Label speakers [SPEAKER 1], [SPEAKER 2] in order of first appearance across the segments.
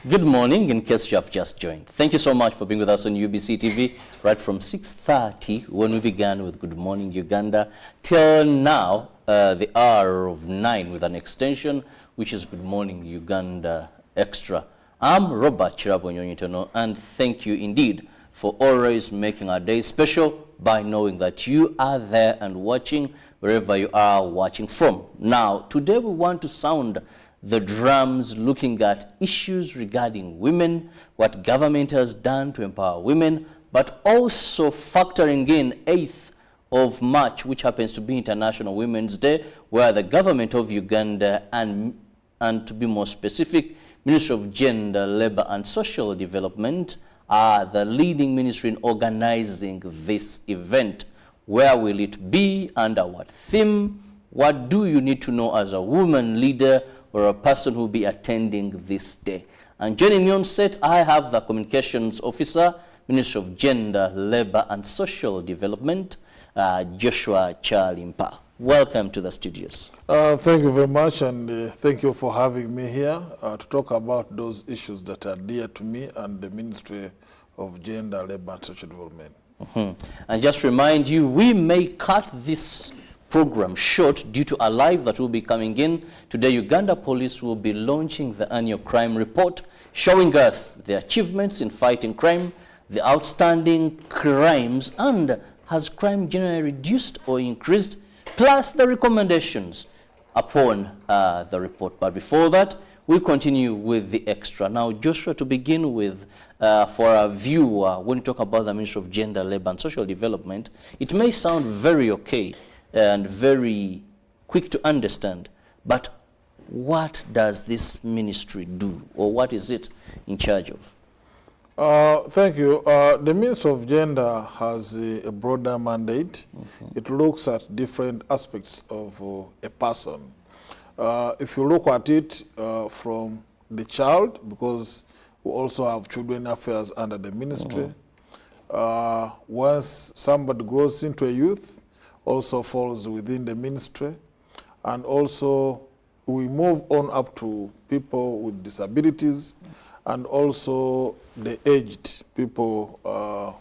[SPEAKER 1] Good morning, in case you have just joined. Thank you so much for being with us on UBC TV, right from 6:30 when we began with Good Morning Uganda, till now, the hour of 9 with an extension, which is Good Morning Uganda Extra. I'm Robert Chirabonyonyitono, and thank you indeed for always making our day special by knowing that you are there and watching wherever you are watching from. Now, today we want to sound the drums looking at issues regarding women, what government has done to empower women, but also factoring in 8th of March, which happens to be International Women's Day, where the government of Uganda and to be more specific, Ministry of Gender, Labor and Social Development are the leading ministry in organizing this event. Where will it be? Under what theme? What do you need to know as a woman leader or a person who will be attending this day? And joining me on set, I have the Communications Officer, Minister of Gender, Labor and Social Development, Joshua Chalimpa. Welcome to the studios.
[SPEAKER 2] Thank you very much, and thank you for having me here to talk about those issues that are dear to me and the Ministry of Gender, Labor and Social Development.
[SPEAKER 1] And just remind you, we may cut this program short due to a live that will be coming in. Today, Uganda Police will be launching the annual crime report, showing us the achievements in fighting crime, the outstanding crimes, and has crime generally reduced or increased, plus the recommendations upon the report. But before that, we continue with the extra. Now, Joshua, to begin with, for our viewer, when you talk about the Ministry of Gender, Labor and Social Development, it may sound very okay and very quick to understand, but what does this ministry do, or what is it in charge of?
[SPEAKER 2] Thank you. The Ministry of Gender has a broader mandate. It looks at different aspects of a person. If you look at it from the child, because we also have children affairs under the ministry, once somebody grows into a youth, also falls within the ministry, and also we move on up to people with disabilities and also the aged people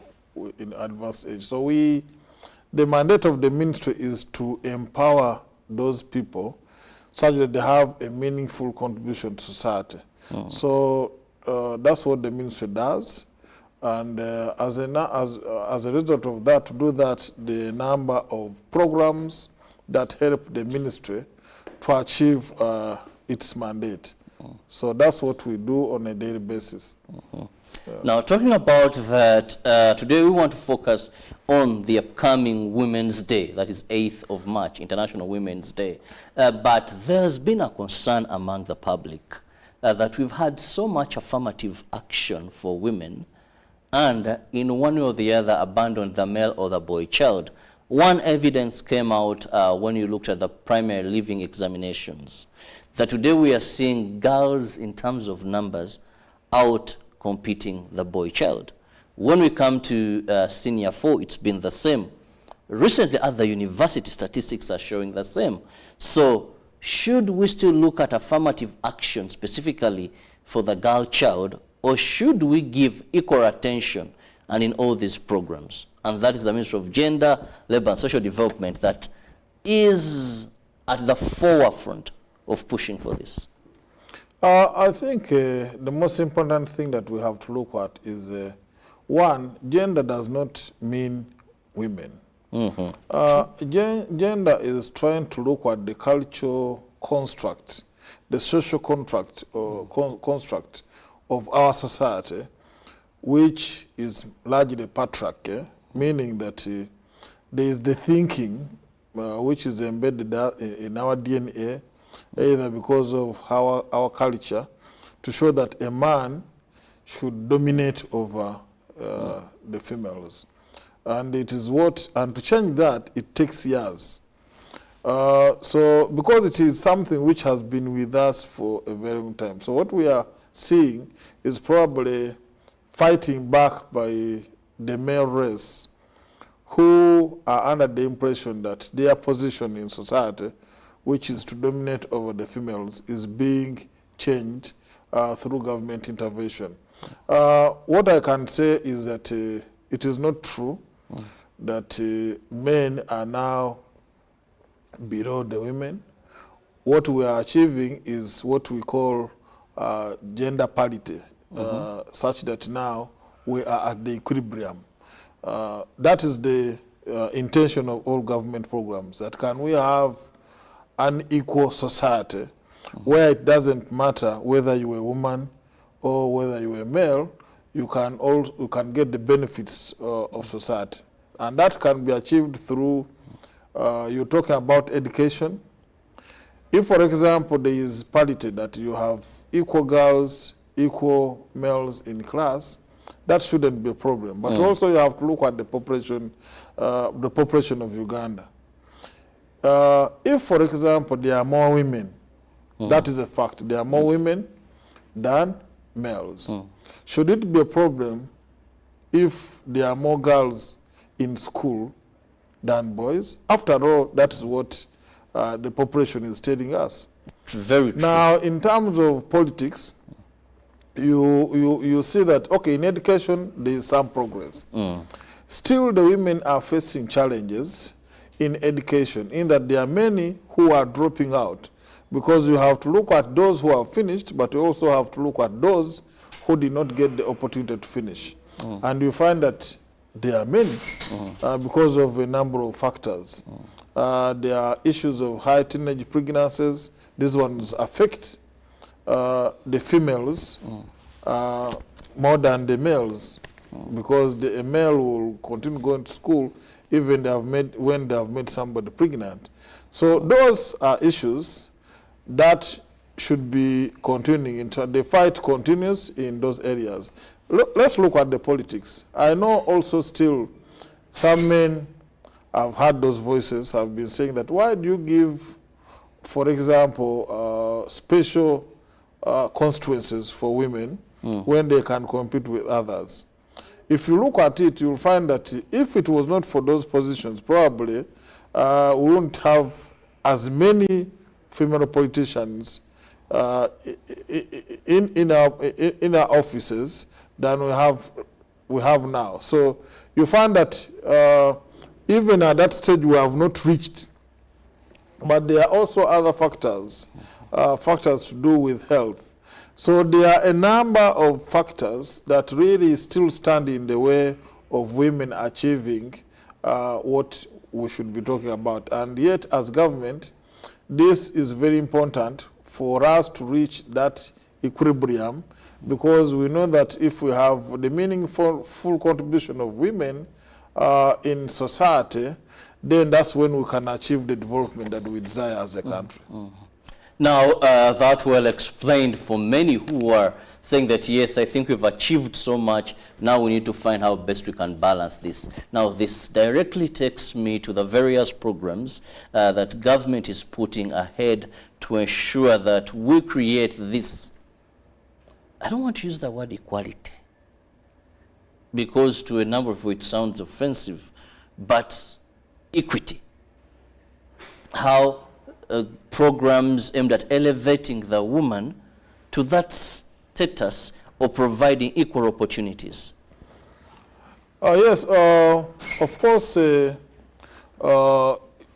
[SPEAKER 2] in advanced age. So the mandate of the ministry is to empower those people such that they have a meaningful contribution to society. So that's what the ministry does. And as a result of that, to do that, the number of programs that help the ministry to achieve its mandate. So that's what we do on a daily basis.
[SPEAKER 1] Now, talking about that, today we want to focus on the upcoming Women's Day, that is 8th of March, International Women's Day. But there's been a concern among the public that we've had so much affirmative action for women, and in one way or the other abandoned the male or the boy child. One evidence came out when you looked at the primary living examinations, that today we are seeing girls in terms of numbers out competing the boy child. When we come to senior 4, it's been the same. Recently, other university statistics are showing the same. So should we still look at affirmative action specifically for the girl child, or should we give equal attention and in all these programs? And that is the Ministry of Gender, Labor and Social Development that is at the forefront of pushing for this.
[SPEAKER 2] I think the most important thing that we have to look at is, one, gender does not mean women. Gender is trying to look at the cultural construct, the social contract or construct of our society, which is largely patriarchal, meaning that there is the thinking which is embedded in our DNA, either because of our culture, to show that a man should dominate over the females. And it is and to change that, it takes years. So because it is something which has been with us for a very long time. So what we are seeing is probably fighting back by the male race, who are under the impression that their position in society, which is to dominate over the females, is being changed through government intervention. What I can say is that it is not true that men are now below the women. What we are achieving is what we call gender parity, such that now we are at the equilibrium. That is the intention of all government programs, that can we have an equal society where it doesn't matter whether you're a woman or whether you're a male, you can get the benefits of society. And that can be achieved through, you're talking about education. If, for example, there is parity, that you have equal girls, equal males in class, that shouldn't be a problem. But also you have to look at the population of Uganda. If, for example, there are more women, that is a fact. There are more women than males. Should it be a problem if there are more girls in school than boys? After all, that's what the population is telling us.
[SPEAKER 1] Very true.
[SPEAKER 2] Now, in terms of politics, you see that, okay, in education, there is some progress. Still, the women are facing challenges in education, in that there are many who are dropping out, because you have to look at those who have finished, but you also have to look at those who did not get the opportunity to finish. And you find that there are many because of a number of factors. There are issues of high teenage pregnancies. These ones affect the females more than the males, because a male will continue going to school even when they have made somebody pregnant. So those are issues that should be continuing. The fight continues in those areas. Let's look at the politics. I know also still some men, I've heard those voices, have been saying that, why do you give, for example, special constituencies for women when they can compete with others? If you look at it, you'll find that if it was not for those positions, probably we wouldn't have as many female politicians in our offices than we have now. So you find that even at that stage we have not reached. But there are also other factors, factors to do with health. So there are a number of factors that really still stand in the way of women achieving what we should be talking about. And yet, as government, this is very important for us to reach that equilibrium, because we know that if we have the meaningful full contribution of women in society, then that's when we can achieve the development that we desire as a country.
[SPEAKER 1] Now, that well explained for many who are saying that, yes, I think we've achieved so much, now we need to find how best we can balance this. Now, this directly takes me to the various programs that government is putting ahead to ensure that we create this, I don't want to use the word equality, because to a number of people it sounds offensive, but equity. How programs aimed at elevating the woman to that status of providing equal opportunities?
[SPEAKER 2] Yes, of course,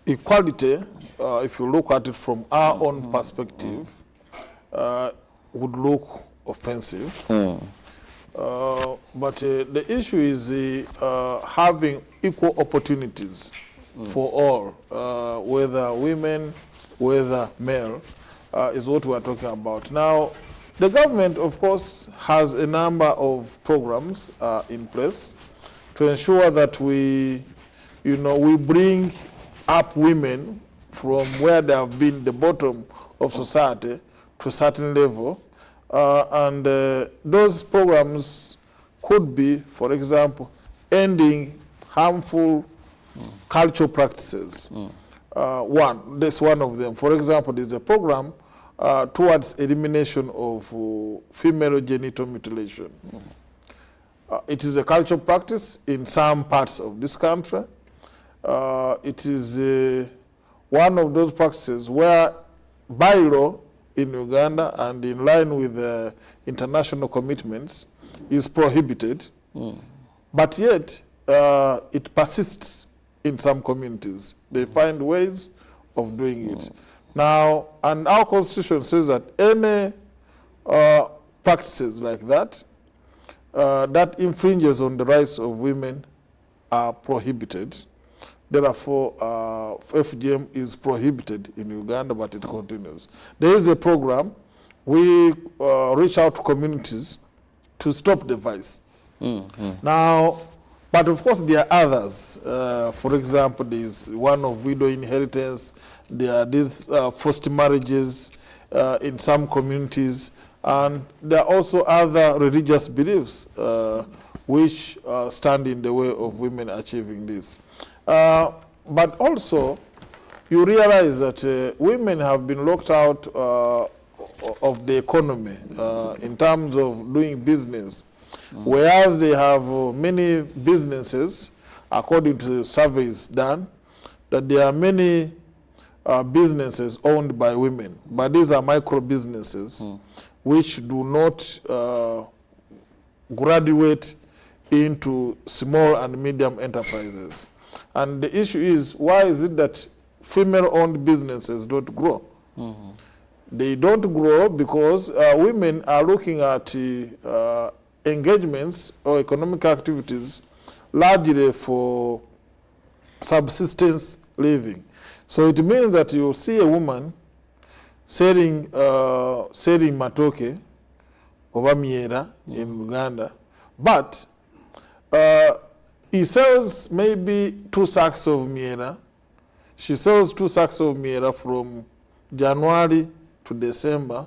[SPEAKER 2] equality, if you look at it from our own perspective, would look offensive. But the issue is having equal opportunities for all, whether women, whether male, is what we are talking about. Now, the government, of course, has a number of programs in place to ensure that we bring up women from where they have been the bottom of society to a certain level. And those programs could be, for example, ending harmful cultural practices. That's one of them. For example, there's a program towards elimination of female genital mutilation. It is a cultural practice in some parts of this country. It is one of those practices where, by law, in Uganda and in line with international commitments is prohibited, but yet it persists in some communities. They find ways of doing it. Now, and our constitution says that any practices like that, that infringes on the rights of women are prohibited. Therefore, FGM is prohibited in Uganda, but it continues. There is a program. We reach out to communities to stop the vice. Now, but of course there are others. For example, there is one of widow inheritance. There are these forced marriages in some communities. And there are also other religious beliefs which stand in the way of women achieving this. But also, you realize that women have been locked out of the economy in terms of doing business, whereas they have many businesses, according to surveys done, that there are many businesses owned by women, but these are micro businesses which do not graduate into small and medium enterprises. And the issue is, why is it that female-owned businesses don't grow? They don't grow because women are looking at engagements or economic activities largely for subsistence living. So it means that you see a woman selling matoke over miera in Uganda, but he sells maybe 2 sacks of miera. She sells 2 sacks of miera from January to December,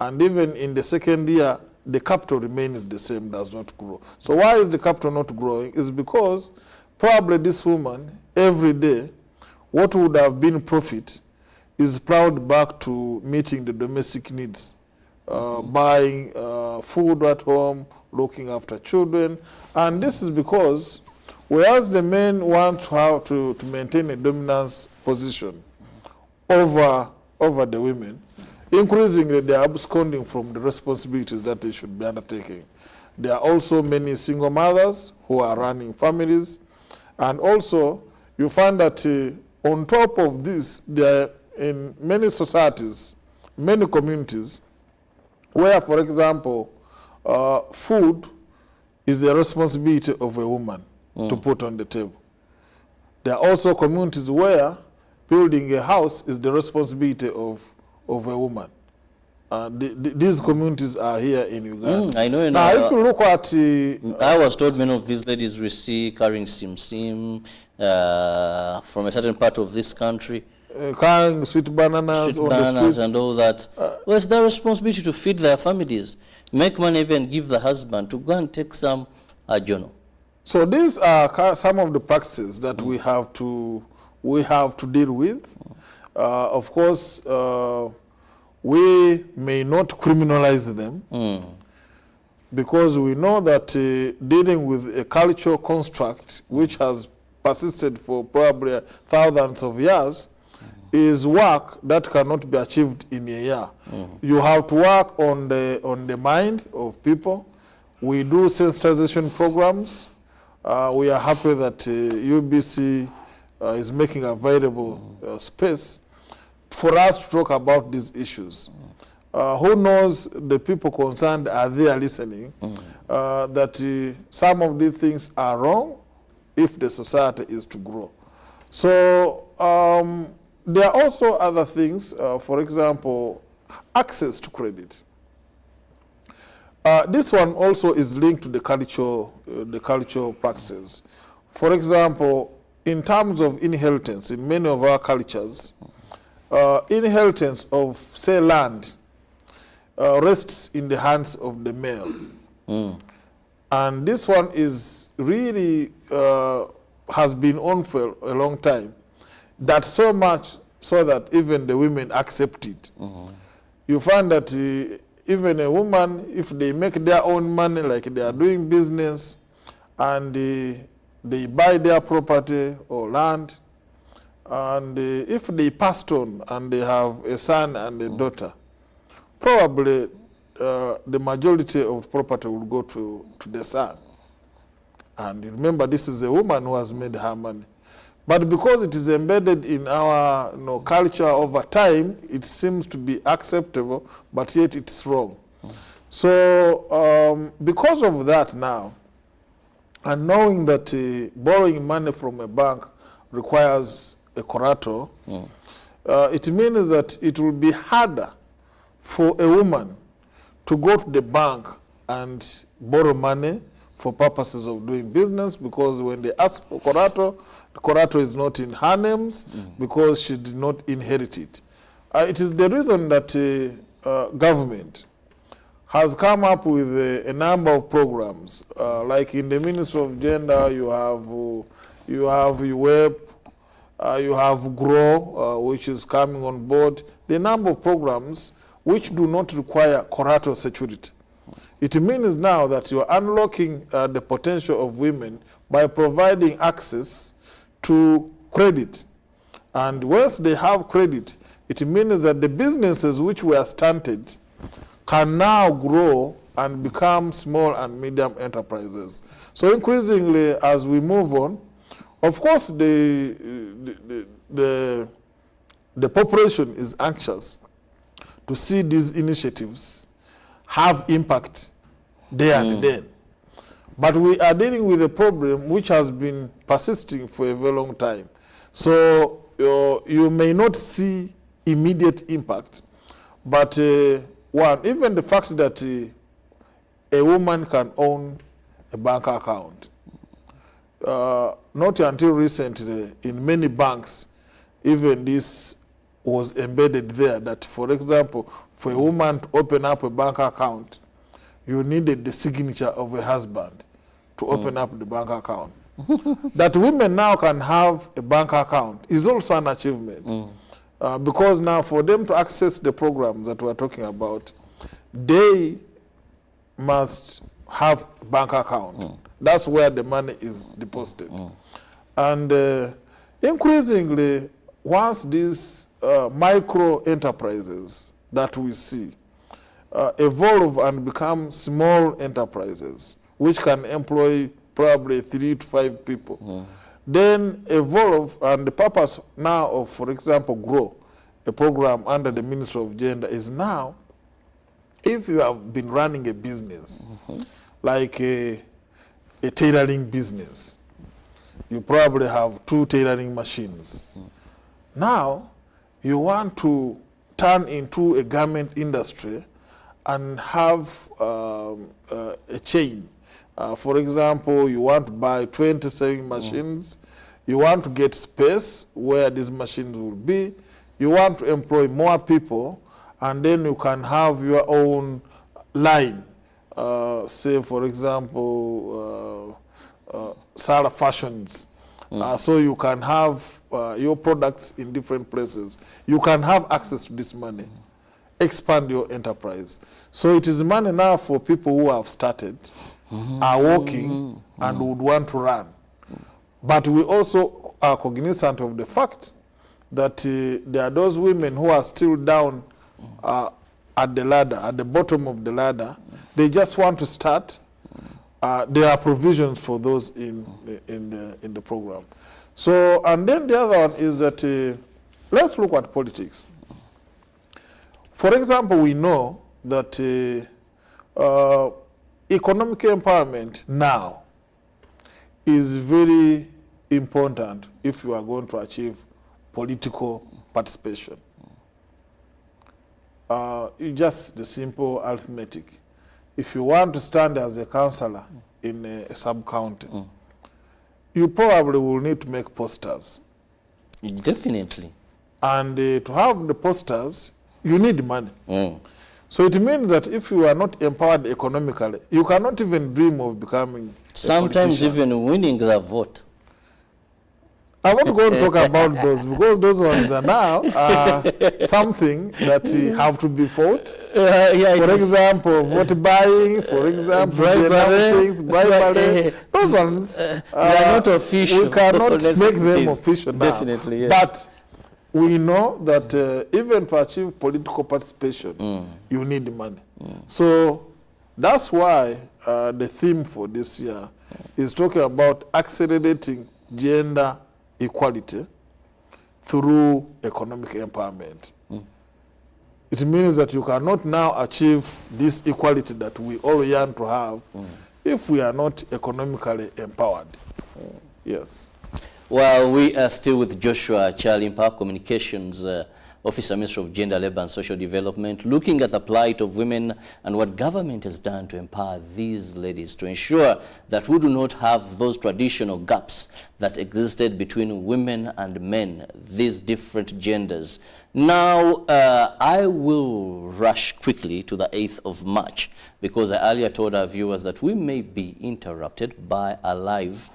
[SPEAKER 2] and even in the second year, the capital remains the same, does not grow. So why is the capital not growing? It's because probably this woman, every day, what would have been profit is plowed back to meeting the domestic needs, buying food at home, looking after children. And this is because, whereas the men want to maintain a dominance position over the women, increasingly they are absconding from the responsibilities that they should be undertaking. There are also many single mothers who are running families. And also, you find that on top of this, there are in many societies, many communities, where, for example, food is the responsibility of a woman to put on the table. There are also communities where building a house is the responsibility of a woman. These communities are here in Uganda.
[SPEAKER 1] I know.
[SPEAKER 2] Now, if you look at...
[SPEAKER 1] I was told many of these ladies receive carrying sim from a certain part of this country.
[SPEAKER 2] Carrying sweet bananas on the streets.
[SPEAKER 1] And all that. Well, it's their responsibility to feed their families, make money, even give the husband to go and take some journal. So
[SPEAKER 2] these are some of the practices that we have to deal with. Of course, we may not criminalize them because we know that dealing with a cultural construct which has persisted for probably thousands of years is work that cannot be achieved in a year. You have to work on the mind of people. We do sensitization programs. We are happy that UBC is making available space for us to talk about these issues. Who knows, the people concerned, are there listening, that some of these things are wrong if the society is to grow. So there are also other things, for example, access to credit. This one also is linked to the cultural practices. For example, in terms of inheritance, in many of our cultures, inheritance of, say, land rests in the hands of the male. And this one is really, has been on for a long time, that so much so that even the women accept it. You find that even a woman, if they make their own money, like they are doing business, and they buy their property or land, and if they passed on and they have a son and a daughter, probably the majority of property will go to the son. And remember, this is a woman who has made her money. But because it is embedded in our culture over time, it seems to be acceptable, but yet it's wrong. So because of that now, and knowing that borrowing money from a bank requires a collateral, it means that it will be harder for a woman to go to the bank and borrow money for purposes of doing business, because when they ask for collateral, the collateral is not in her names because she did not inherit it. It is the reason that government has come up with a number of programs. Like in the Ministry of Gender, you have UWEP, you have GROW, which is coming on board. The number of programs which do not require collateral security. It means now that you are unlocking the potential of women by providing access to credit. And once they have credit, it means that the businesses which were stunted can now grow and become small and medium enterprises. So increasingly, as we move on, of course, the population is anxious to see these initiatives have impact there and then. But we are dealing with a problem which has been persisting for a very long time. So you may not see immediate impact, but one, even the fact that a woman can own a bank account, not until recently in many banks, even this was embedded there, that, for example, for a woman to open up a bank account, you needed the signature of a husband to open up the bank account. That women now can have a bank account is also an achievement. Because now for them to access the programs that we're talking about, they must have a bank account. That's where the money is deposited. And increasingly, once these micro enterprises that we see evolve and become small enterprises, which can employ probably 3 to 5 people, then evolve, and the purpose now of, for example, GROW, a program under the Ministry of Gender, is now, if you have been running a business, like a tailoring business, you probably have 2 tailoring machines. Now, you want to turn into a garment industry and have a chain. For example, you want to buy 20 sewing machines. You want to get space where these machines will be. You want to employ more people, and then you can have your own line. Say, for example, Sarah Fashions. So you can have your products in different places. You can have access to this money. Expand your enterprise. So it is money now for people who have started, are working, and would want to run. But we also are cognizant of the fact that there are those women who are still down at the ladder, at the bottom of the ladder. They just want to start. There are provisions for those in the program. So, and then the other one is that let's look at politics. For example, we know that economic empowerment now is very important if you are going to achieve political participation. Just the simple arithmetic. If you want to stand as a councillor in a sub-county, you probably will need to make posters.
[SPEAKER 1] Definitely.
[SPEAKER 2] And to have the posters, you need money. So it means that if you are not empowered economically, you cannot even dream of becoming
[SPEAKER 1] sometimes even winning the vote.
[SPEAKER 2] I'm not going to talk about those, because those ones are now something that have to be fought. For example, vote buying, for example, bribery. Those ones
[SPEAKER 1] they are not official.
[SPEAKER 2] We cannot make them official now.
[SPEAKER 1] Definitely, yes.
[SPEAKER 2] But we know that even to achieve political participation, you need money. So that's why the theme for this year is talking about accelerating gender equality through economic empowerment. It means that you cannot now achieve this equality that we all yearn to have if we are not economically empowered. Yes.
[SPEAKER 1] Well, we are still with Joshua Chalimpa, Communications Officer, Minister of Gender, Labour and Social Development, looking at the plight of women and what government has done to empower these ladies to ensure that we do not have those traditional gaps that existed between women and men, these different genders. Now, I will rush quickly to the 8th of March because I earlier told our viewers that we may be interrupted by a live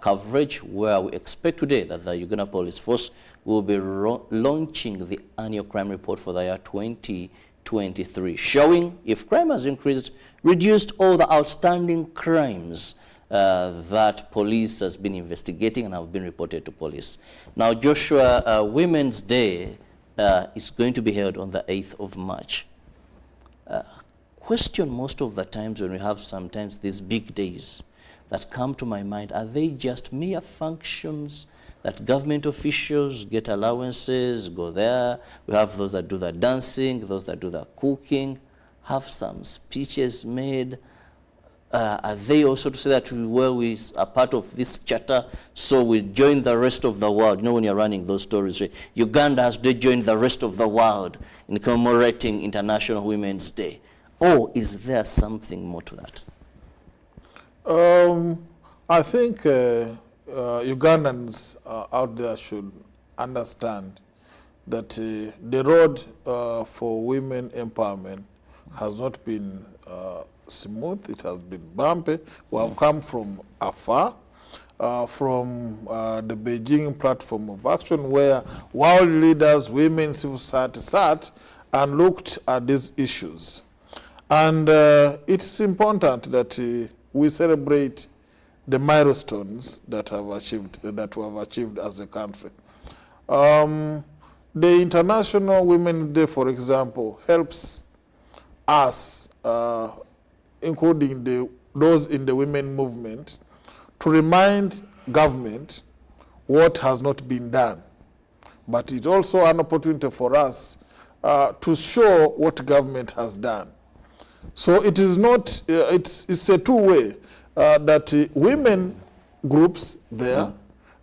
[SPEAKER 1] coverage where we expect today that the Uganda Police Force will be launching the annual crime report for the year 2023, showing if crime has increased, reduced all the outstanding crimes that police has been investigating and have been reported to police. Now, Joshua, Women's Day is going to be held on the 8th of March. Question most of the times when we have sometimes these big days that come to my mind, are they just mere functions that government officials get allowances, go there? We have those that do the dancing, those that do the cooking, have some speeches made. Are they also to say that we are part of this charter, so we join the rest of the world? You know, when you're running those stories, right? Uganda has to join the rest of the world in commemorating International Women's Day. Or is there something more to that?
[SPEAKER 2] I think Ugandans out there should understand that the road for women empowerment has not been smooth. It has been bumpy. We have come from afar, from the Beijing platform of action where world leaders, women, civil society sat and looked at these issues. And it's important that we celebrate the milestones that we have achieved as a country. The International Women's Day, for example, helps us, including those in the women movement, to remind government what has not been done. But it's also an opportunity for us to show what government has done. So it is not, it's a two-way, that women groups there,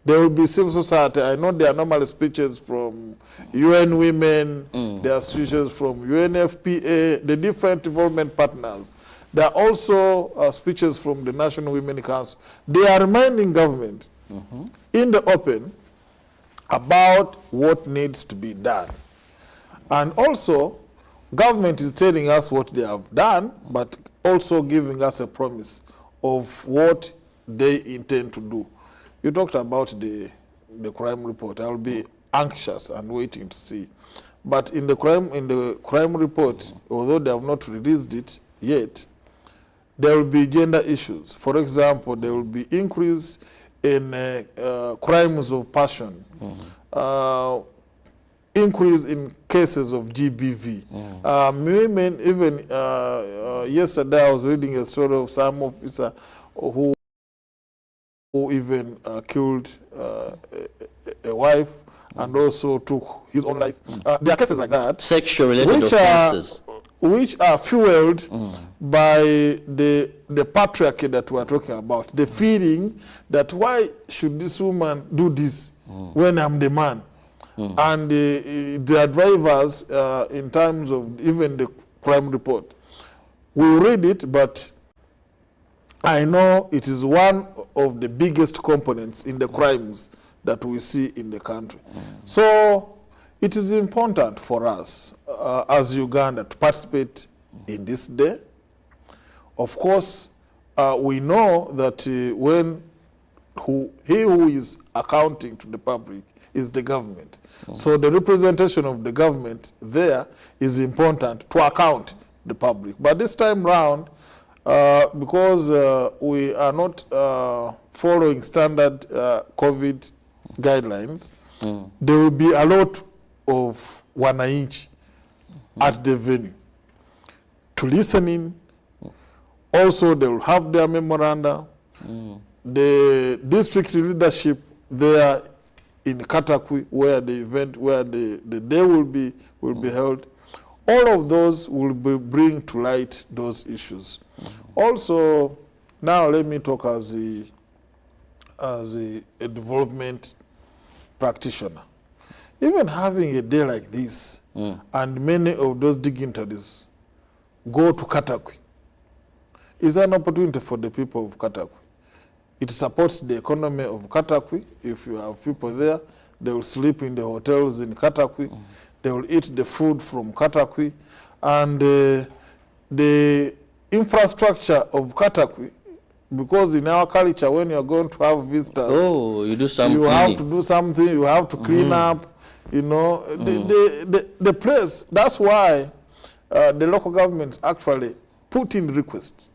[SPEAKER 2] there will be civil society. I know there are normally speeches from UN Women, there are speeches from UNFPA, the different development partners. There are also speeches from the National Women Council. They are reminding government in the open about what needs to be done. And also, government is telling us what they have done, but also giving us a promise of what they intend to do. You talked about the crime report. I'll be anxious and waiting to see. But in the crime report, although they have not released it yet, there will be gender issues. For example, there will be increase in crimes of passion, increase in cases of GBV. Women, even yesterday I was reading a story of some officer who even killed a wife and also took his own life. There are cases like that.
[SPEAKER 1] Sexual-related offenses.
[SPEAKER 2] Which are fueled by the patriarchy that we are talking about. The feeling that why should this woman do this when I'm the man? And their drivers, in terms of even the crime report, we read it, but I know it is one of the biggest components in the crimes that we see in the country. So it is important for us as Uganda to participate in this day. Of course, we know that he who is accounting to the public is the government. So the representation of the government there is important to account the public. But this time round, because we are not following standard COVID guidelines, there will be a lot of wananchi at the venue to listen in. Also, they will have their memoranda. The district leadership there in Katakwi, where the event, where the day will be held, all of those will bring to light those issues. Also, now let me talk as a development practitioner. Even having a day like this, and many of those dignitaries go to Katakwi, is an opportunity for the people of Katakwi. It supports the economy of Katakwi. If you have people there, they will sleep in the hotels in Katakwi. They will eat the food from Katakwi. And the infrastructure of Katakwi, because in our culture, when you're going to have visitors,
[SPEAKER 1] you do something.
[SPEAKER 2] You have to do something, you have to clean up, you know, the place. That's why the local governments actually put in requests.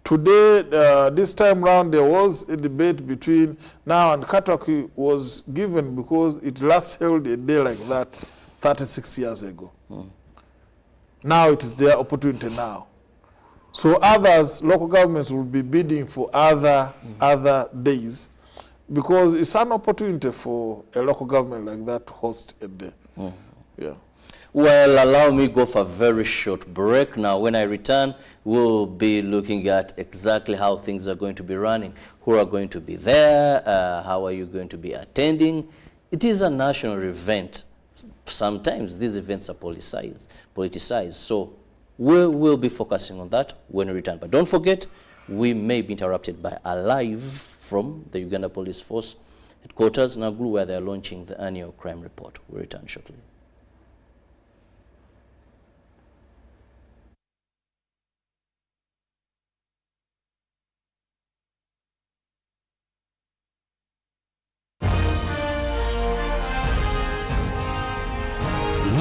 [SPEAKER 2] Today, this time round, there was a debate between now and Katakwi was given because it last held a day like that 36 years ago. Now it is their opportunity now. So others, local governments will be bidding for other days because it's an opportunity for a local government like that to host a day. Yeah.
[SPEAKER 1] Well, allow me go for a very short break. Now, when I return, we'll be looking at exactly how things are going to be running, who are going to be there, how are you going to be attending. It is a national event. Sometimes these events are politicized. So we will be focusing on that when we return. But don't forget, we may be interrupted by a live from the Uganda Police Force headquarters, Naguru, where they're launching the annual crime report. We'll return shortly.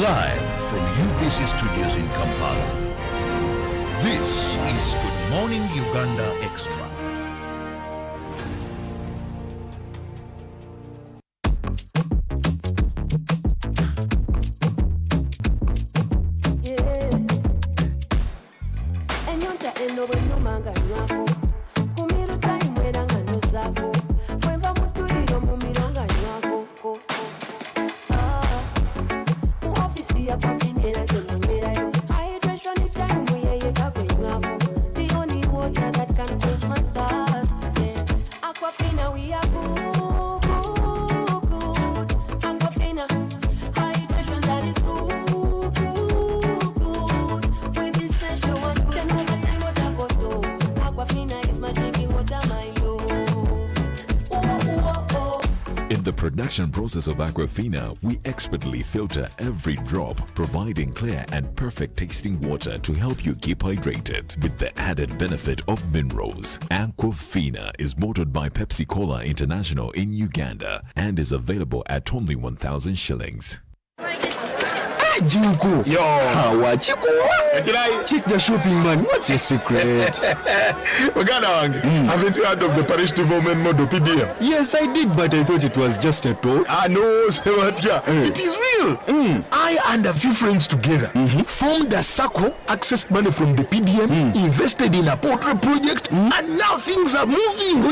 [SPEAKER 3] Live from UBC Studios in Kampala, this is Good Morning Uganda Extra. In the production process of Aquafina, we expertly filter every drop, providing clear and perfect tasting water to help you keep hydrated with the added benefit of minerals. Aquafina is bottled by Pepsi Cola International in Uganda and is available at only 1,000 shillings.
[SPEAKER 4] Junko.
[SPEAKER 3] Yo.
[SPEAKER 4] Wachikuwa. Check the shopping man. What's your secret?
[SPEAKER 3] Haven't you heard of the Parish Development Model PDM?
[SPEAKER 4] Yes, I did, but I thought it was just a talk.
[SPEAKER 3] No, it is real. I and a few friends together formed a circle, accessed money from the PDM, invested in a portrait project, and now things are moving.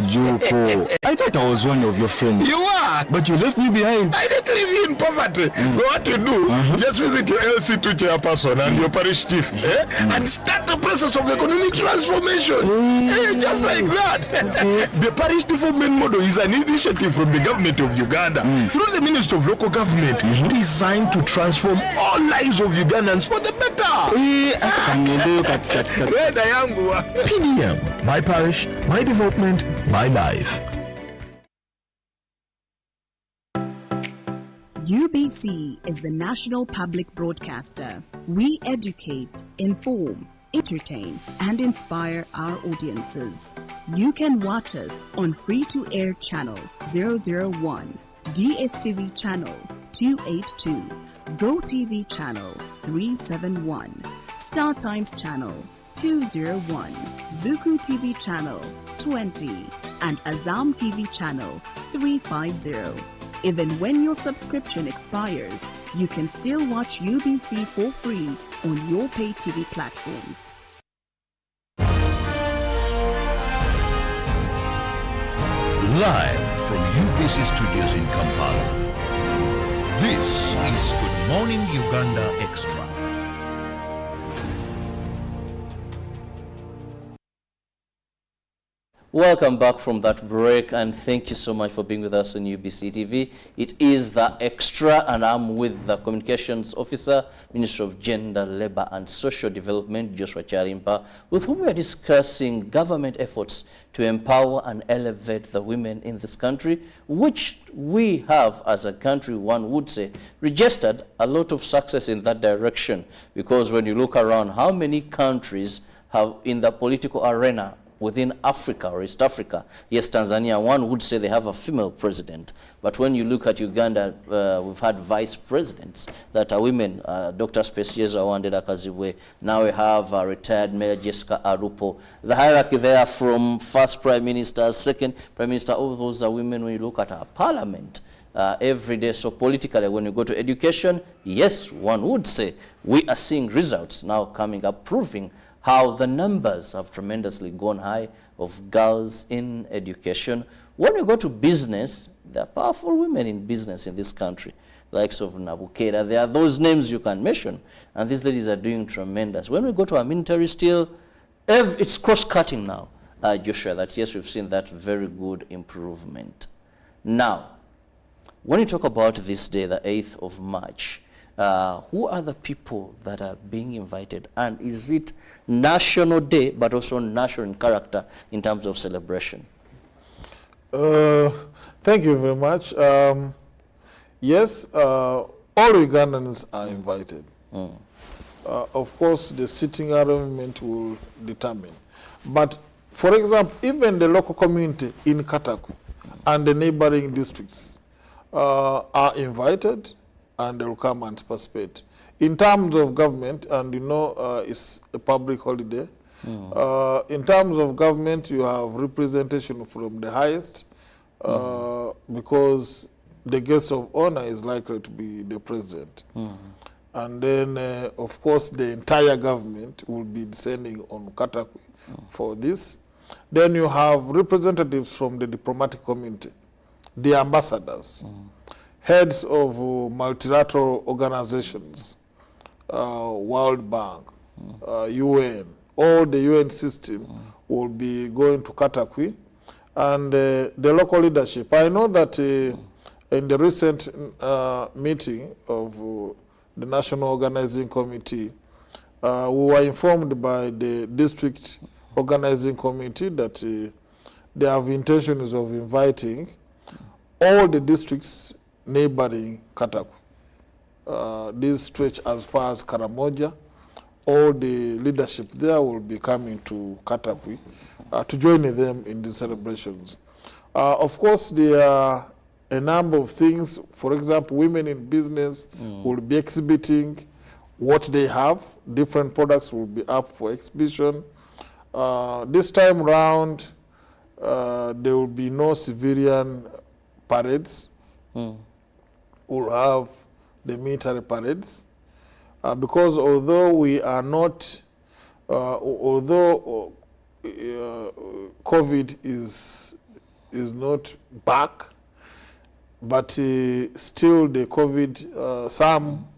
[SPEAKER 4] Junko. I thought I was one of your friends.
[SPEAKER 3] You are.
[SPEAKER 4] But you left me behind.
[SPEAKER 3] I didn't leave you in poverty. What you do, just visit your LC2 chairperson and your parish chief and start the process of economic transformation. Just like that. The Parish Development Model is an initiative from the government of Uganda through the Ministry of Local Government designed to transform all lives of Ugandans for the better. PDM, my parish, my development, my life.
[SPEAKER 5] UBC is the national public broadcaster. We educate, inform, entertain, and inspire our audiences. You can watch us on free-to-air channel 001, DSTV channel 282, GoTV channel 371, Star Times channel 201, Zuku TV channel 20, and Azam TV channel 350. Even when your subscription expires, you can still watch UBC for free on your pay TV platforms.
[SPEAKER 6] Live from UBC Studios in Kampala, this is Good Morning Uganda Extra.
[SPEAKER 1] Welcome back from that break, and thank you so much for being with us on UBC TV. It is the Extra, and I'm with the Communications Officer, Minister of Gender, Labour and Social Development, Joshua Charimpa, with whom we are discussing government efforts to empower and elevate the women in this country, which we have, as a country, one would say, registered a lot of success in that direction. Because when you look around, how many countries have in the political arena within Africa or East Africa? Yes, Tanzania, one would say they have a female president. But when you look at Uganda, we've had vice presidents that are women. Dr. Specieza Wandera Kazibwe. Now we have retired Mayor Jessica Arupo. The hierarchy there from first prime minister, second prime minister, all those are women when you look at our parliament. Every day. So politically, when you go to education, yes, one would say we are seeing results now coming up, proving how the numbers have tremendously gone high of girls in education. When you go to business, there are powerful women in business in this country, likes of Nabukeda. There are those names you can mention, and these ladies are doing tremendous. When we go to our military still, it's cross-cutting now, Joshua, that yes, we've seen that very good improvement. Now, when you talk about this day, the 8th of March, who are the people that are being invited? And is it national day, but also national in character in terms of celebration?
[SPEAKER 2] Thank you very much. Yes, all Ugandans are invited. Of course, the sitting arrangement will determine. But, for example, even the local community in Kataku and the neighboring districts are invited, and they will come and participate. In terms of government, and you know it's a public holiday, in terms of government you have representation from the highest, because the guest of honor is likely to be the president. And then, of course, the entire government will be descending on Katakwi for this. Then you have representatives from the diplomatic community, the ambassadors, heads of multilateral organizations, World Bank, UN, all the UN system will be going to Katakwi, and the local leadership. I know that in the recent meeting of the National Organizing Committee, we were informed by the district organizing committee that they have intentions of inviting all the districts neighboring Kataku. This stretch as far as Karamoja. All the leadership there will be coming to Kataku to join them in the celebrations. Of course, there are a number of things. For example, women in business will be exhibiting what they have. Different products will be up for exhibition. This time round, there will be no civilian parades. We'll have the military parades. Because although we are not, although COVID is not back, but still the COVID, some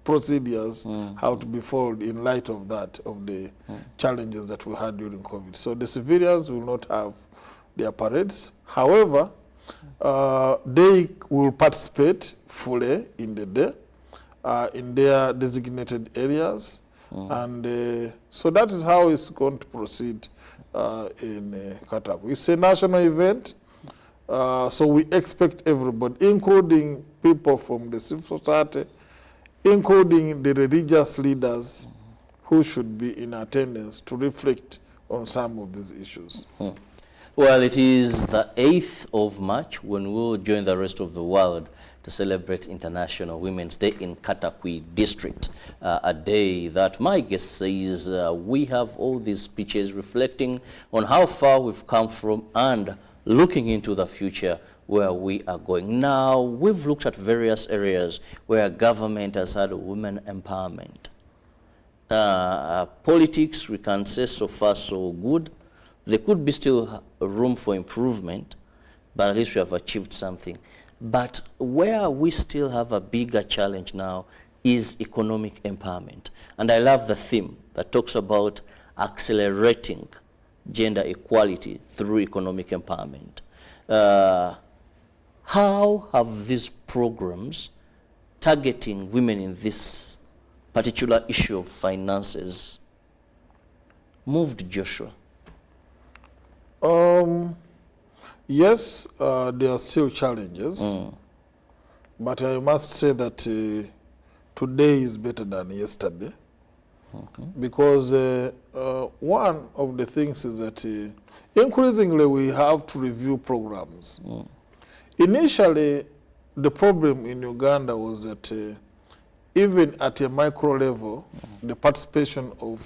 [SPEAKER 2] procedures have to be followed in light of that, of the challenges that we had during COVID. So the civilians will not have their parades. However, they will participate fully in the day in their designated areas. And so that is how it's going to proceed in Kataku. It's a national event, so we expect everybody, including people from the civil society, including the religious leaders who should be in attendance to reflect on some of these issues.
[SPEAKER 1] Well, it is the 8th of March when we will join the rest of the world to celebrate International Women's Day in Katakwi District, a day that my guest says we have all these speeches reflecting on how far we've come from and looking into the future where we are going. Now, we've looked at various areas where government has had women empowerment. Politics, we can say so far so good. There could be still room for improvement, but at least we have achieved something. But where we still have a bigger challenge now is economic empowerment. And I love the theme that talks about accelerating gender equality through economic empowerment. How have these programs targeting women in this particular issue of finances moved, Joshua?
[SPEAKER 2] Yes, there are still challenges, but I must say that today is better than yesterday. Because one of the things is that increasingly we have to review programs. Initially, the problem in Uganda was that even at a micro level, the participation of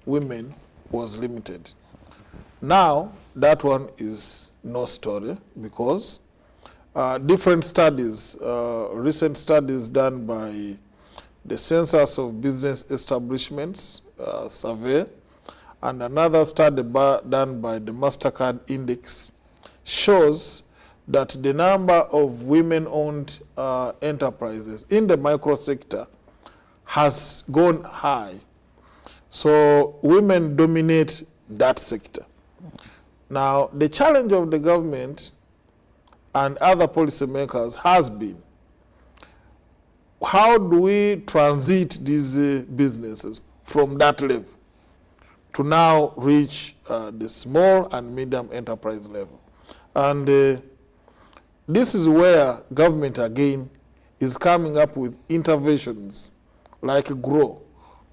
[SPEAKER 2] women was limited. Now, that one is no story because different studies, recent studies done by the Census of Business Establishments survey, and another study done by the MasterCard Index shows that the number of women-owned enterprises in the micro sector has gone high. So women dominate that sector. Now, the challenge of the government and other policymakers has been, how do we transit these businesses from that level to now reach the small and medium enterprise level? And this is where government again is coming up with interventions like GROW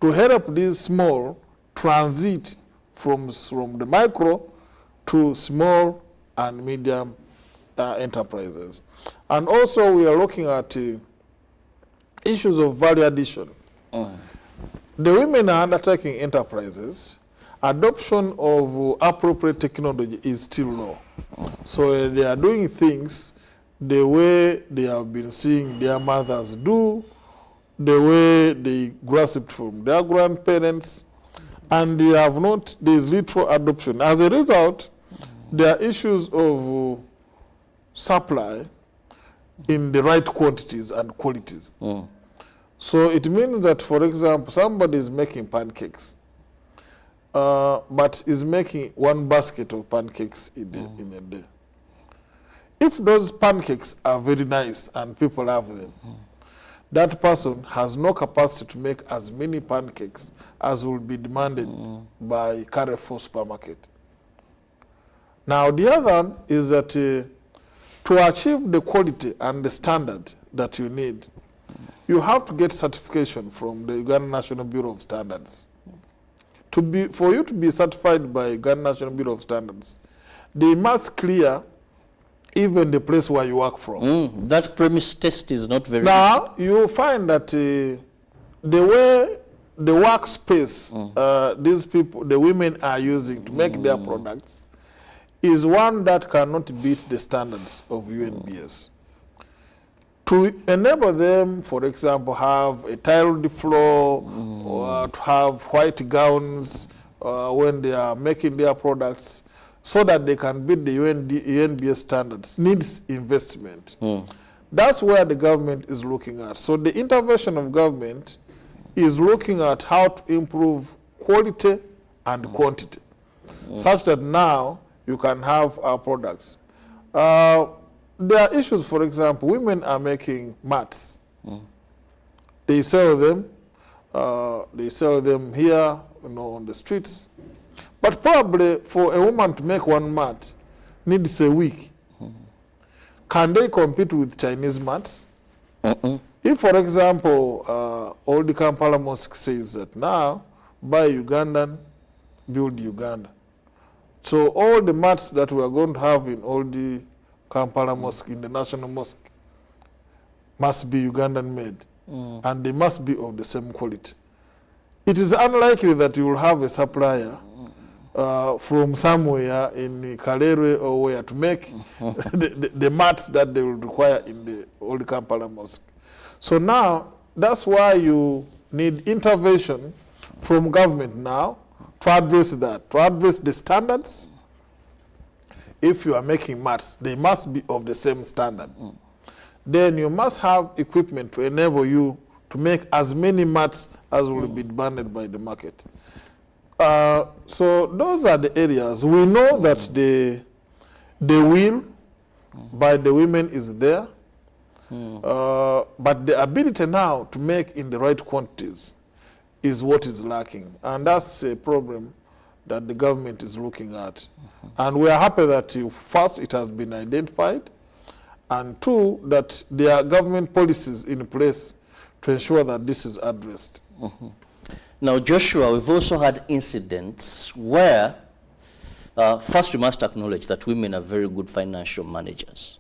[SPEAKER 2] to help these small transit from the micro to small and medium enterprises. And also we are looking at issues of value addition. The women are undertaking enterprises. Adoption of appropriate technology is still low. So they are doing things the way they have been seeing their mothers do, the way they grasped from their grandparents, and they have not, there is little adoption. As a result, there are issues of supply in the right quantities and qualities. So it means that, for example, somebody is making pancakes, but is making one basket of pancakes in a day. If those pancakes are very nice and people have them, that person has no capacity to make as many pancakes as will be demanded by Carrefour supermarket. Now, the other one is that to achieve the quality and the standard that you need, you have to get certification from the Uganda National Bureau of Standards. For you to be certified by Uganda National Bureau of Standards, they must clear even the place where you work from.
[SPEAKER 1] That premise test is not very
[SPEAKER 2] Now, you find that the way the workspace these people, the women are using to make their products is one that cannot beat the standards of UNBS. To enable them, for example, have a tiled floor or to have white gowns when they are making their products so that they can beat the UNBS standards needs investment. That's where the government is looking at. So the intervention of government is looking at how to improve quality and quantity such that now you can have our products. There are issues, for example, women are making mats. They sell them here, on the streets. But probably for a woman to make one mat needs a week. Can they compete with Chinese mats? If, for example, all the Kampala Mosque says that now, buy Ugandan, build Uganda. So all the mats that we are going to have in all the Kampala Mosque, in the National Mosque, must be Ugandan made. And they must be of the same quality. It is unlikely that you will have a supplier from somewhere in Kalere or where to make the mats that they will require in the Old Kampala Mosque. So now, that's why you need intervention from government now to address that, to address the standards. If you are making mats, they must be of the same standard. Then you must have equipment to enable you to make as many mats as will be demanded by the market. So those are the areas. We know that the will by the women is there, but the ability now to make in the right quantities is what is lacking. And that's a problem that the government is looking at. And we are happy that first it has been identified, and two, that there are government policies in place to ensure that this is addressed.
[SPEAKER 1] Now, Joshua, we've also had incidents where, first we must acknowledge that women are very good financial managers.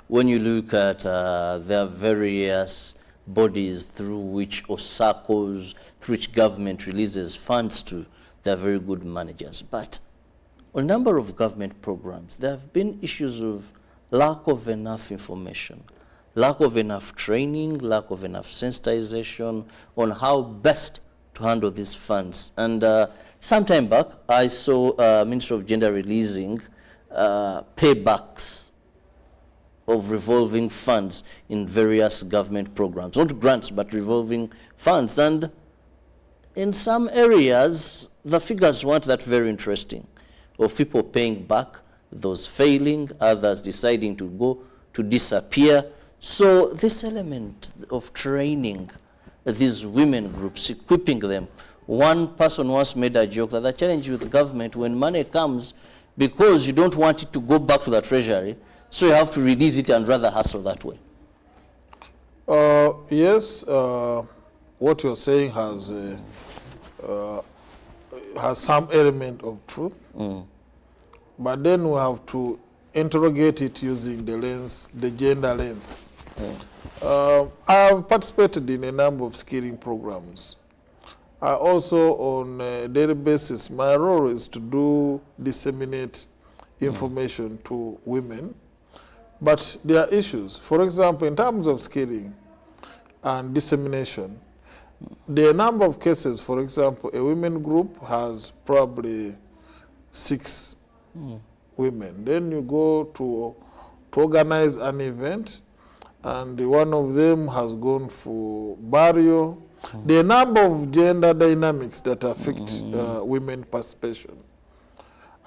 [SPEAKER 1] When you look at their various bodies through which, or circles through which government releases funds to, they're very good managers. But on a number of government programs, there have been issues of lack of enough information, lack of enough training, lack of enough sensitization on how best to handle these funds. And some time back, I saw Ministry of Gender releasing paybacks of revolving funds in various government programs, not grants, but revolving funds. And in some areas, the figures weren't that very interesting, of people paying back, those failing, others deciding to go to disappear. So this element of training these women groups, equipping them. One person once made a joke that the challenge with government, when money comes, because you don't want it to go back to the treasury, so you have to release it and rather hustle that way.
[SPEAKER 2] Yes, what you're saying has some element of truth, but then we have to interrogate it using the lens, the gender lens. I have participated in a number of skilling programs. I also, on a daily basis, my role is to disseminate information to women. But there are issues. For example, in terms of skilling and dissemination, the number of cases, for example, a women group has probably 6 women. Then you go to organize an event, and one of them has gone for burial. The number of gender dynamics that affect women participation.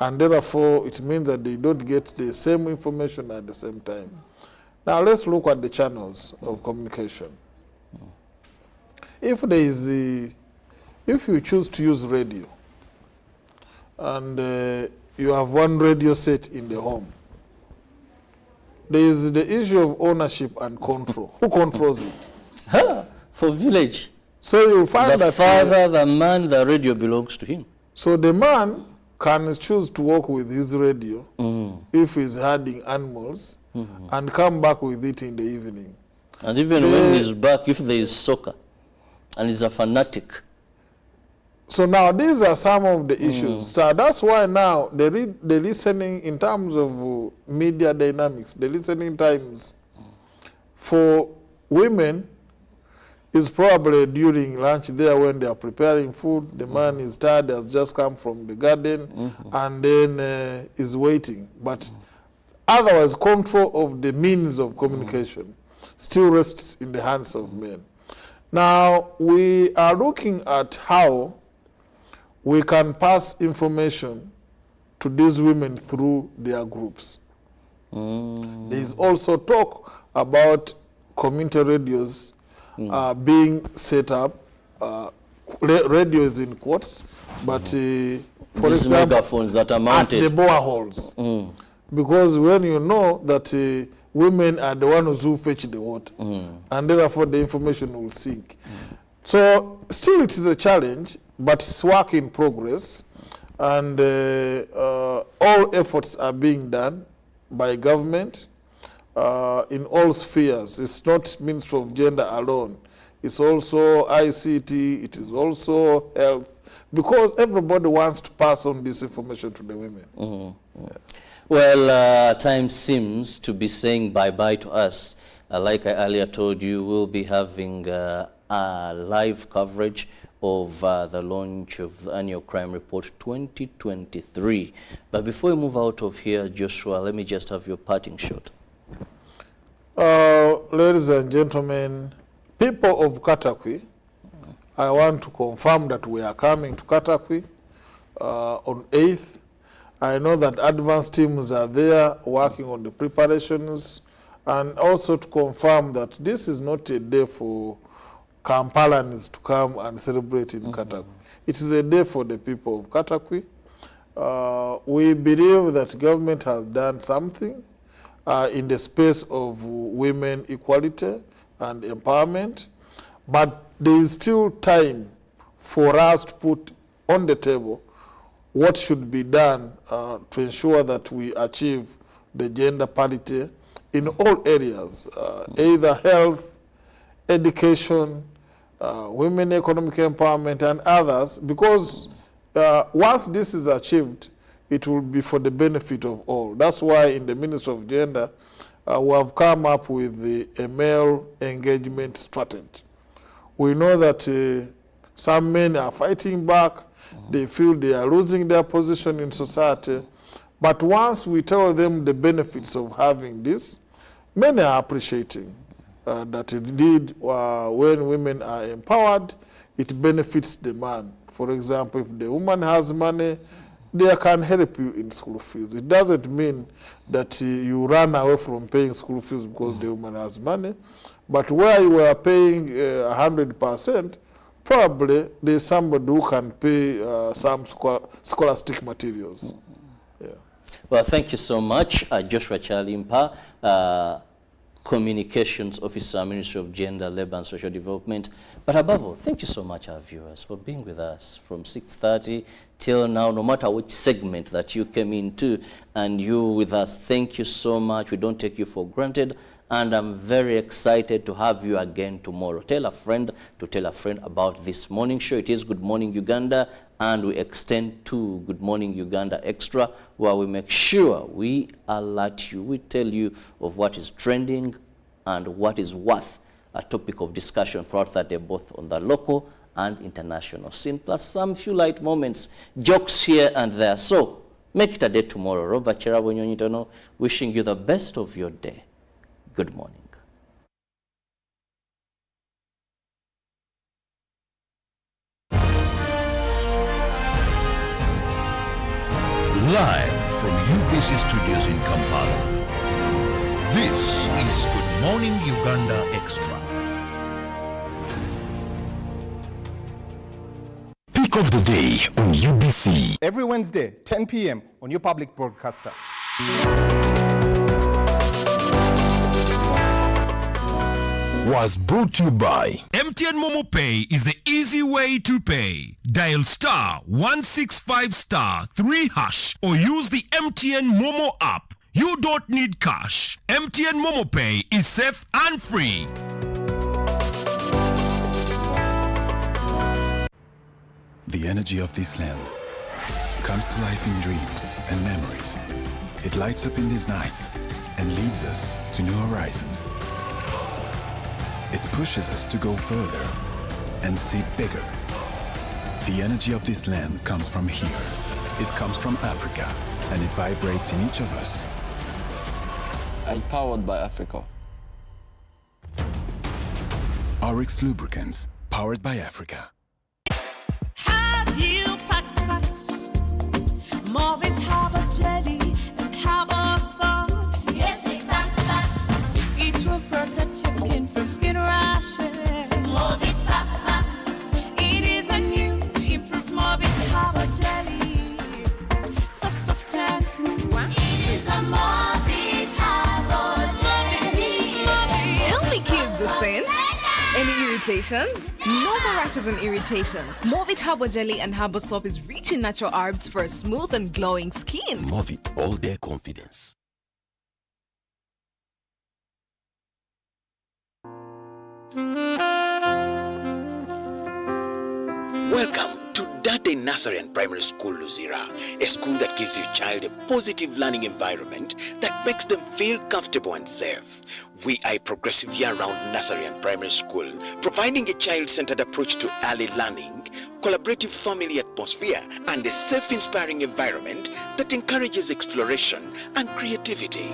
[SPEAKER 2] And therefore, it means that they don't get the same information at the same time. Now, let's look at the channels of communication. If there is if you choose to use radio, and you have one radio set in the home, there is the issue of ownership and control. Who controls it?
[SPEAKER 1] For village.
[SPEAKER 2] So you find
[SPEAKER 1] the
[SPEAKER 2] that
[SPEAKER 1] father, the man, the radio belongs to him.
[SPEAKER 2] So the man can choose to work with his radio if he's herding animals and come back with it in the evening.
[SPEAKER 1] And even when he's back, if there is soccer, and he's a fanatic.
[SPEAKER 2] So now these are some of the issues. So that's why now the listening in terms of media dynamics, the listening times for women is probably during lunch there when they are preparing food. The man is tired, has just come from the garden, and then is waiting. But otherwise, control of the means of communication still rests in the hands of men. Now, we are looking at how we can pass information to these women through their groups. There is also talk about community radios being set up. Radio is in quotes, but for
[SPEAKER 1] These
[SPEAKER 2] example,
[SPEAKER 1] megaphones that are mounted
[SPEAKER 2] at the boreholes. Because when you know that women are the ones who fetch the water, and therefore the information will sink. So still it is a challenge, but it's work in progress, and all efforts are being done by government in all spheres. It's not Ministry of Gender alone. it's also ICT, it is also health, because everybody wants to pass on this information to the women.
[SPEAKER 1] Mm-hmm. Yeah. Well, time seems to be saying bye-bye to us. Like I earlier told you, we'll be having a live coverage of the launch of the Annual Crime Report 2023. But before we move out of here, Joshua, let me just have your parting shot.
[SPEAKER 2] Ladies and gentlemen, people of Katakwi, I want to confirm that we are coming to Katakwi on 8th. I know that advanced teams are there working on the preparations, and also to confirm that this is not a day for Kampalans to come and celebrate in Katakwi. It is a day for the people of Katakwi. We believe that government has done something in the space of women equality and empowerment, but there is still time for us to put on the table what should be done to ensure that we achieve the gender parity in all areas, either health, education, women economic empowerment, and others, because once this is achieved, it will be for the benefit of all. That's why in the Ministry of Gender, we have come up with a male engagement strategy. We know that some men are fighting back, they feel they are losing their position in society, but once we tell them the benefits of having this, many are appreciating that indeed when women are empowered, it benefits the man. For example, if the woman has money, they can help you in school fees. It doesn't mean that you run away from paying school fees because the woman has money, but where you are paying 100%, probably there's somebody who can pay some scholastic materials. Yeah.
[SPEAKER 1] Well, thank you so much, Joshua Chalimpa, Communications Officer, Ministry of Gender, Labour and Social Development. But above all, thank you so much, our viewers, for being with us from 6:30 till now, no matter which segment that you came into, and you with us. Thank you so much. We don't take you for granted, and I'm very excited to have you again tomorrow. Tell a friend to tell a friend about this morning show. It is Good Morning Uganda, and we extend to Good Morning Uganda Extra, where we make sure we alert you, we tell you of what is trending and what is worth a topic of discussion throughout that day, both on the local and international scene, plus some few light moments, jokes here and there. So make it a day tomorrow. Robert Cherabo Nyonyitono, wishing you the best of your day. Good morning.
[SPEAKER 6] Live from UBC Studios in Kampala, this is Good Morning Uganda Extra.
[SPEAKER 4] Pick of the day on UBC.
[SPEAKER 7] Every Wednesday, 10 p.m. on your public broadcaster.
[SPEAKER 4] Was brought to you by
[SPEAKER 8] MTN Momo Pay is the easy way to pay. Dial *165*3# or use the MTN Momo app. You don't need cash. MTN Momo Pay is safe and free.
[SPEAKER 9] The energy of this land comes to life in dreams and memories. It lights up in these nights and leads us to new horizons. It pushes us to go further and see bigger. The energy of this land comes from here. It comes from Africa, and it vibrates in each of us.
[SPEAKER 10] Empowered by Africa.
[SPEAKER 9] Oryx Lubricants, powered by Africa.
[SPEAKER 11] Have you packed more with Harbour jelly and Harbour foam? Yes, we packed. It will protect your skin from skin rashes. More with pack. It is a new improved more with Harbour jelly. So soft and smooth. It is a more with Harbour jelly.
[SPEAKER 12] Tell me, kids, the scent. Any irritations? No more rashes and irritations. Movit Herbal Jelly and Herbal Soap is rich in natural herbs for a smooth and glowing skin.
[SPEAKER 4] Movit All Day Confidence.
[SPEAKER 10] Welcome to Dade Nursery and Primary School, Luzira, a school that gives your child a positive learning environment that makes them feel comfortable and safe. We are a progressive year-round nursery and primary school, providing a child-centered approach to early learning, collaborative family atmosphere, and a safe, inspiring environment that encourages exploration and creativity.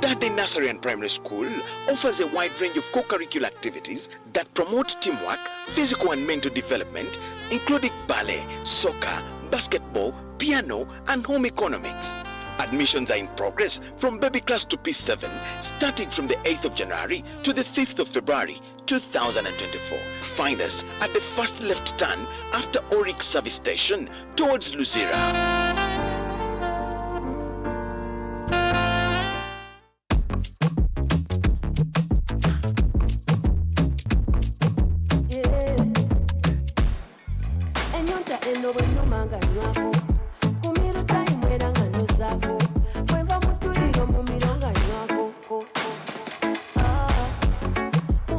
[SPEAKER 10] Dade Nursery and Primary School offers a wide range of co-curricular activities that promote teamwork, physical and mental development, including ballet, soccer, basketball, piano, and home economics. Admissions are in progress from baby class to P7, starting from the 8th of January to the 5th of February 2024. Find us at the first left turn after Oryx Service Station towards Luzira.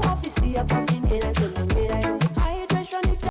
[SPEAKER 11] Office,